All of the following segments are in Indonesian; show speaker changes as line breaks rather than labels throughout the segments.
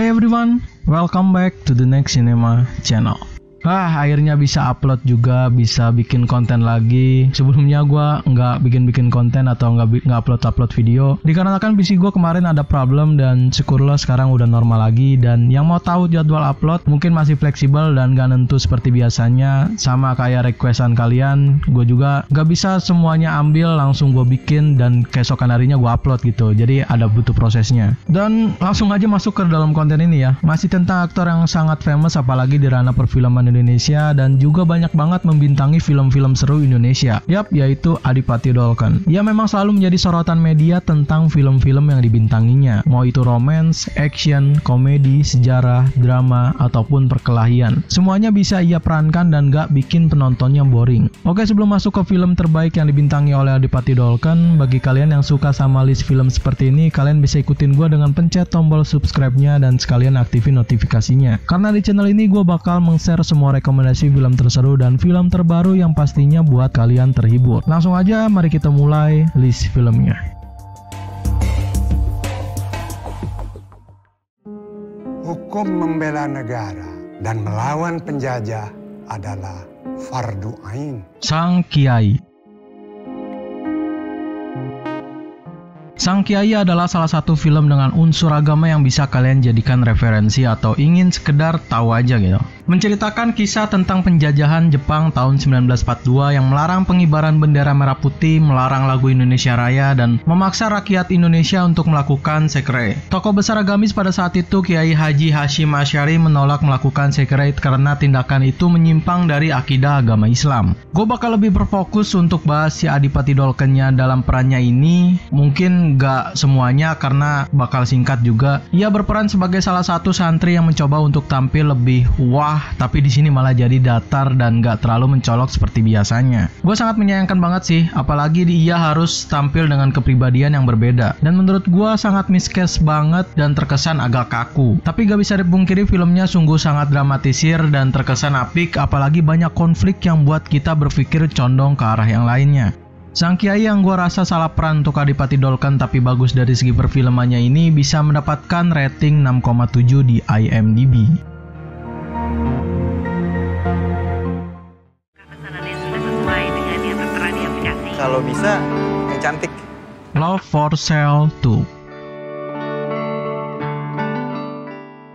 Hi everyone, welcome back to the Next Cinema channel. Akhirnya bisa upload juga, bisa bikin konten lagi. Sebelumnya gue nggak bikin konten atau nggak upload video dikarenakan PC gue kemarin ada problem, dan syukurlah sekarang udah normal lagi. Dan yang mau tahu jadwal upload mungkin masih fleksibel dan gak nentu seperti biasanya, sama kayak requestan kalian. Gue juga nggak bisa semuanya ambil langsung gue bikin dan keesokan harinya gue upload gitu, jadi ada butuh prosesnya. Dan langsung aja masuk ke dalam konten ini ya. Masih tentang aktor yang sangat famous apalagi di ranah perfilman Indonesia, dan juga banyak banget membintangi film-film seru Indonesia. Yaitu Adipati Dolken. Ia memang selalu menjadi sorotan media tentang film-film yang dibintanginya, mau itu romance, action, komedi, sejarah, drama, ataupun perkelahian. Semuanya bisa ia perankan dan gak bikin penontonnya boring. Oke, sebelum masuk ke film terbaik yang dibintangi oleh Adipati Dolken, bagi kalian yang suka sama list film seperti ini, kalian bisa ikutin gue dengan pencet tombol subscribe-nya dan sekalian aktifin notifikasinya. Karena di channel ini gue bakal meng-share semua rekomendasi film terseru dan film terbaru yang pastinya buat kalian terhibur. Langsung aja mari kita mulai list filmnya.
Hukum membela negara dan melawan penjajah adalah fardu ain.
Sang Kiai. Sang Kiai adalah salah satu film dengan unsur agama yang bisa kalian jadikan referensi atau ingin sekedar tahu aja gitu. Menceritakan kisah tentang penjajahan Jepang tahun 1942 yang melarang pengibaran bendera merah putih, melarang lagu Indonesia Raya, dan memaksa rakyat Indonesia untuk melakukan sekre. Tokoh besar agamis pada saat itu, Kiai Haji Hashim Asy'ari, menolak melakukan sekre karena tindakan itu menyimpang dari akidah agama Islam. Gue bakal lebih berfokus untuk bahas si Adipati Dolken-nya dalam perannya ini. Mungkin gak semuanya karena bakal singkat juga. Ia berperan sebagai salah satu santri yang mencoba untuk tampil lebih wah, tapi di sini malah jadi datar dan gak terlalu mencolok seperti biasanya. Gue sangat menyayangkan banget sih, apalagi ia harus tampil dengan kepribadian yang berbeda. Dan menurut gue sangat miscast banget dan terkesan agak kaku. Tapi gak bisa dipungkiri filmnya sungguh sangat dramatisir dan terkesan apik, apalagi banyak konflik yang buat kita berpikir condong ke arah yang lainnya. Sang Kiai yang gue rasa salah peran untuk Adipati Dolken tapi bagus dari segi perfilmannya ini bisa mendapatkan rating 6,7 di IMDb.
Kalau bisa, yang cantik.
Love for Sale 2.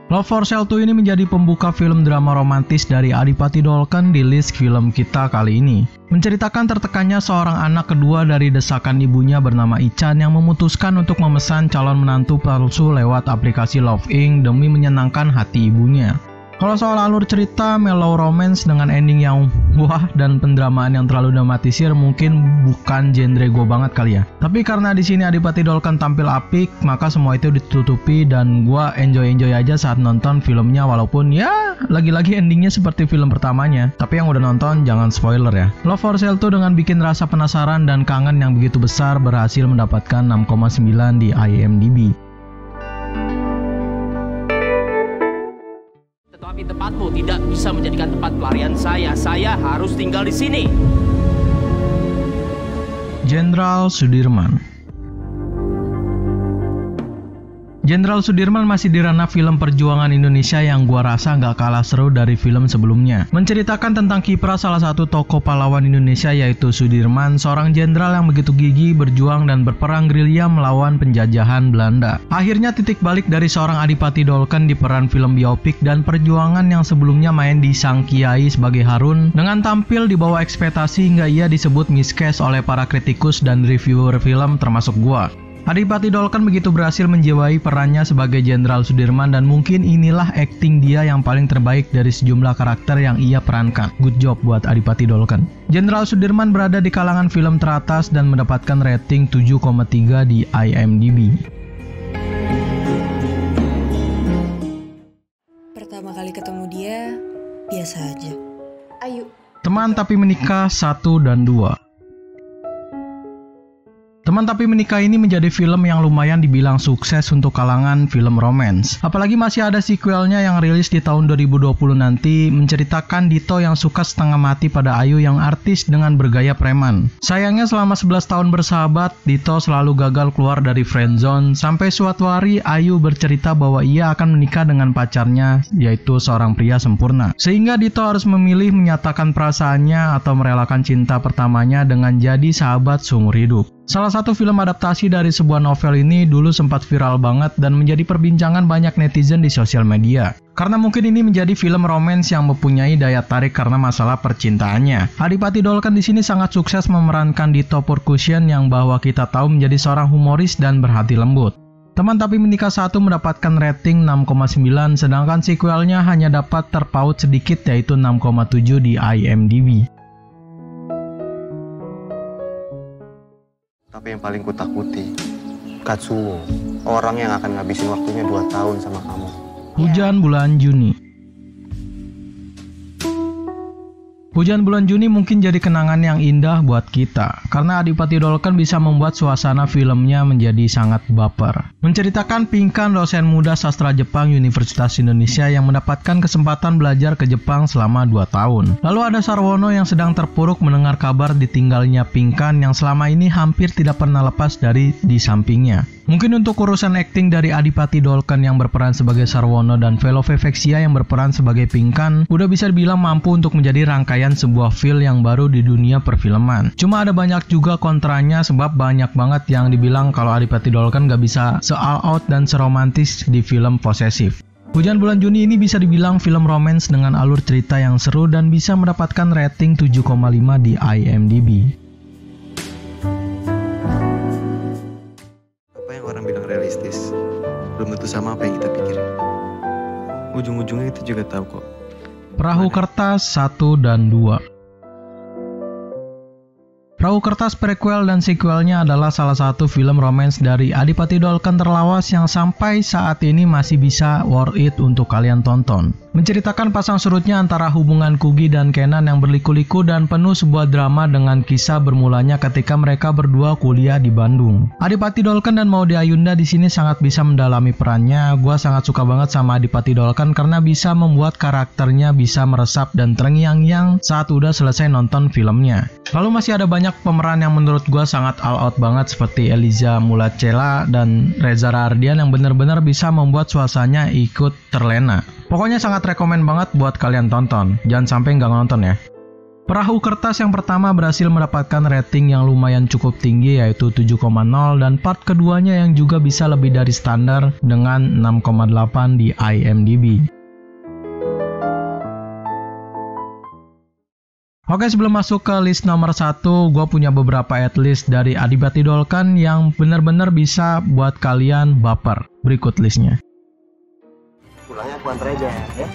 Love for Sale 2 ini menjadi pembuka film drama romantis dari Adipati Dolken di list film kita kali ini. Menceritakan tertekannya seorang anak kedua dari desakan ibunya bernama Ichan yang memutuskan untuk memesan calon menantu palsu lewat aplikasi Love Inc demi menyenangkan hati ibunya. Kalau soal alur cerita, mellow romance dengan ending yang wah dan pendramaan yang terlalu dramatisir mungkin bukan genre gue banget kali ya. Tapi karena di sini Adipati Dolken tampil apik, maka semua itu ditutupi dan gue enjoy aja saat nonton filmnya, walaupun ya lagi-lagi endingnya seperti film pertamanya. Tapi yang udah nonton jangan spoiler ya. Love for Sale 2 dengan bikin rasa penasaran dan kangen yang begitu besar berhasil mendapatkan 6,9 di IMDb.
Tetapi tempatmu tidak bisa menjadikan tempat pelarian saya. Saya harus tinggal di sini.
Jenderal Sudirman. Jenderal Sudirman masih di ranah film perjuangan Indonesia yang gua rasa gak kalah seru dari film sebelumnya. Menceritakan tentang kiprah salah satu tokoh pahlawan Indonesia yaitu Sudirman, seorang jenderal yang begitu gigih berjuang dan berperang gerilya melawan penjajahan Belanda. Akhirnya titik balik dari seorang Adipati Dolken di peran film biopik dan perjuangan yang sebelumnya main di Sang Kiai sebagai Harun, dengan tampil di bawah ekspektasi hingga ia disebut miscast oleh para kritikus dan reviewer film termasuk gua. Adipati Dolken begitu berhasil menjiwai perannya sebagai Jenderal Sudirman dan mungkin inilah akting dia yang paling terbaik dari sejumlah karakter yang ia perankan. Good job buat Adipati Dolken. Jenderal Sudirman berada di kalangan film teratas dan mendapatkan rating 7,3 di IMDb.
Pertama kali ketemu dia, biasa aja. Ayo.
Teman tapi menikah 1 dan 2. Teman Tapi Menikah ini menjadi film yang lumayan dibilang sukses untuk kalangan film romance. Apalagi masih ada sequelnya yang rilis di tahun 2020 nanti, menceritakan Dito yang suka setengah mati pada Ayu yang artis dengan bergaya preman. Sayangnya selama 11 tahun bersahabat, Dito selalu gagal keluar dari friendzone, sampai suatu hari Ayu bercerita bahwa ia akan menikah dengan pacarnya, yaitu seorang pria sempurna. Sehingga Dito harus memilih menyatakan perasaannya atau merelakan cinta pertamanya dengan jadi sahabat seumur hidup. Salah satu film adaptasi dari sebuah novel ini dulu sempat viral banget dan menjadi perbincangan banyak netizen di sosial media. Karena mungkin ini menjadi film romance yang mempunyai daya tarik karena masalah percintaannya. Adipati Dolken di sini sangat sukses memerankan Dito Purkusian yang bahwa kita tahu menjadi seorang humoris dan berhati lembut. Teman Tapi Menikah 1 mendapatkan rating 6,9, sedangkan sequelnya hanya dapat terpaut sedikit yaitu 6,7 di IMDb.
Tapi yang paling kutakuti, Katsuo, orang yang akan ngabisin waktunya 2 tahun sama kamu.
Hujan bulan Juni. Hujan bulan Juni mungkin jadi kenangan yang indah buat kita, karena Adipati Dolken bisa membuat suasana filmnya menjadi sangat baper. Menceritakan Pinkan, dosen muda sastra Jepang Universitas Indonesia yang mendapatkan kesempatan belajar ke Jepang selama 2 tahun. Lalu ada Sarwono yang sedang terpuruk mendengar kabar ditinggalnya Pinkan yang selama ini hampir tidak pernah lepas dari di sampingnya. Mungkin untuk urusan akting dari Adipati Dolken yang berperan sebagai Sarwono dan Velo Vivexia yang berperan sebagai Pinkan udah bisa dibilang mampu untuk menjadi rangkaian sebuah film yang baru di dunia perfilman. Cuma ada banyak juga kontranya sebab banyak banget yang dibilang kalau Adipati Dolken gak bisa se-all out dan seromantis di film Posesif. Hujan bulan Juni ini bisa dibilang film romance dengan alur cerita yang seru dan bisa mendapatkan rating 7,5 di IMDb.
Orang bilang realistis, belum tentu sama apa yang kita pikirin. Ujung-ujungnya kita juga tahu kok.
Perahu Kertas 1 dan 2. Perahu Kertas prequel dan sequelnya adalah salah satu film romance dari Adipati Dolken terlawas yang sampai saat ini masih bisa worth it untuk kalian tonton. Menceritakan pasang surutnya antara hubungan Kugi dan Kenan yang berliku-liku dan penuh sebuah drama dengan kisah bermulanya ketika mereka berdua kuliah di Bandung. Adipati Dolken dan Maudy Ayunda di sini sangat bisa mendalami perannya. Gua sangat suka banget sama Adipati Dolken karena bisa membuat karakternya bisa meresap dan terngiang-ngiang saat udah selesai nonton filmnya. Lalu masih ada banyak pemeran yang menurut gua sangat all out banget seperti Eliza Mulacela dan Reza Rahardian yang benar-benar bisa membuat suasananya ikut terlena. Pokoknya sangat rekomen banget buat kalian tonton, jangan sampai nggak nonton ya. Perahu Kertas yang pertama berhasil mendapatkan rating yang lumayan cukup tinggi yaitu 7,0 dan part keduanya yang juga bisa lebih dari standar dengan 6,8 di IMDb. Oke, sebelum masuk ke list nomor 1, gue punya beberapa list dari Adipati Dolken yang benar-benar bisa buat kalian baper. Berikut listnya.
Pulangnya aku antar aja ya.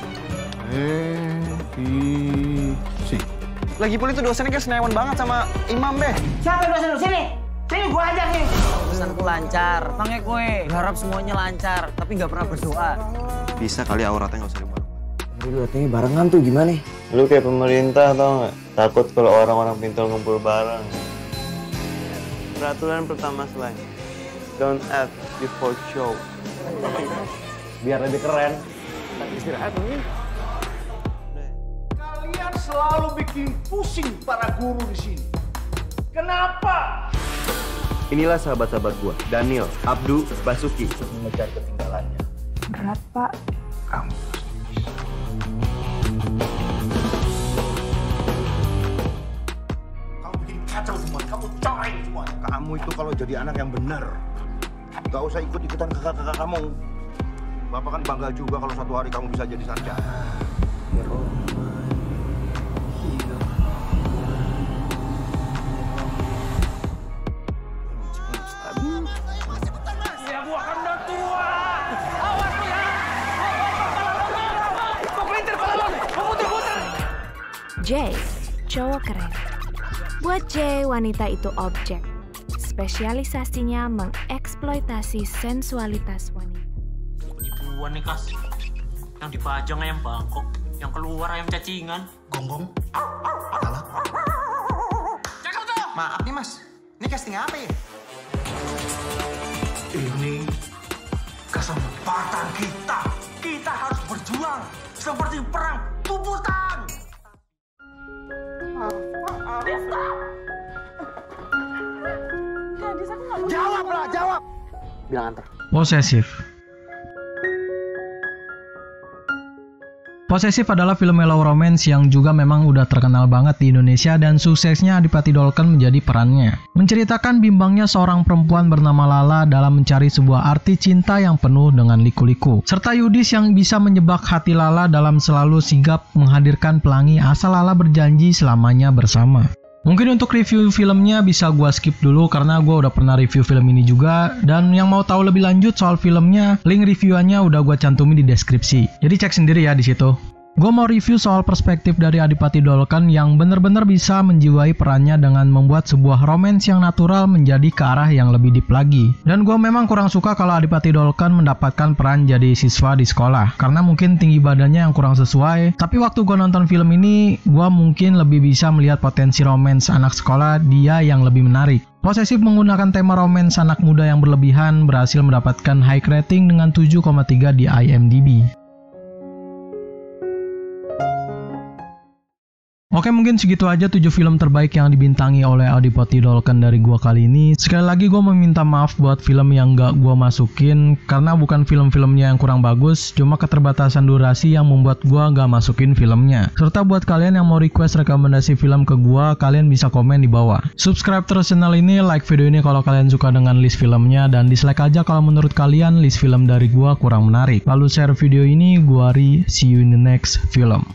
Lagi pula itu dosennya kayak senewan banget sama Imam deh.
Siapa dosen lu? Sini gua ajak nih.
Urusanku lancar, makanya gue berharap semuanya lancar, tapi nggak pernah berdoa.
Bisa kali auratnya nggak usah dibuat.
Jadi katanya barengan tuh gimana?
Lu kayak pemerintah tau nggak? Takut kalau orang-orang pintar ngumpul bareng. Peraturan pertama selain don't act before show.
Biar lebih keren.
Istirahat nih.
Kalian selalu bikin pusing para guru di sini. Kenapa?
Inilah sahabat-sahabat gua, Daniel, Abdu, Basuki.
Mengejar ketinggalannya.
Berat, Pak.
Kamu bikin kacau semua. Kamu coreng semua. Kamu itu kalau jadi anak yang benar, gak usah ikut-ikutan kakak-kakak kamu. Bapak kan bangga juga kalau suatu hari kamu bisa jadi sarjana.
Jay, cowok keren. Buat Jay, wanita itu objek. Spesialisasinya mengeksploitasi sensualitas wanita.
Penipuan nih, Kas. Yang dipajang ayam Bangkok, yang keluar ayam cacingan.
Gonggong. Salah.
Maaf nih mas, ini casting apa ya?
Ini kesempatan kita. Kita harus berjuang seperti perang tubutan. Jawablah, jawab.
Bilang antar.
Posesif. Posesif adalah film mellow romance yang juga memang udah terkenal banget di Indonesia dan suksesnya Adipati Dolken menjadi perannya. Menceritakan bimbangnya seorang perempuan bernama Lala dalam mencari sebuah arti cinta yang penuh dengan liku-liku. Serta Yudis yang bisa menjebak hati Lala dalam selalu sigap menghadirkan pelangi asal Lala berjanji selamanya bersama. Mungkin untuk review filmnya bisa gua skip dulu karena gua udah pernah review film ini juga, dan yang mau tahu lebih lanjut soal filmnya, link reviewannya udah gua cantumin di deskripsi. Jadi cek sendiri ya di situ. Gue mau review soal perspektif dari Adipati Dolken yang bener-bener bisa menjiwai perannya dengan membuat sebuah romance yang natural menjadi ke arah yang lebih deep lagi. Dan gue memang kurang suka kalau Adipati Dolken mendapatkan peran jadi siswa di sekolah, karena mungkin tinggi badannya yang kurang sesuai. Tapi waktu gue nonton film ini, gue mungkin lebih bisa melihat potensi romance anak sekolah dia yang lebih menarik. Posesif menggunakan tema romance anak muda yang berlebihan berhasil mendapatkan high rating dengan 7,3 di IMDb. Oke, mungkin segitu aja 7 film terbaik yang dibintangi oleh Adipati Dolken dari gua kali ini. Sekali lagi gua meminta maaf buat film yang gak gua masukin, karena bukan film-filmnya yang kurang bagus, cuma keterbatasan durasi yang membuat gua gak masukin filmnya. Serta buat kalian yang mau request rekomendasi film ke gua, kalian bisa komen di bawah. Subscribe terus channel ini, like video ini kalau kalian suka dengan list filmnya, dan dislike aja kalau menurut kalian list film dari gua kurang menarik. Lalu share video ini, gua Ari, see you in the next film.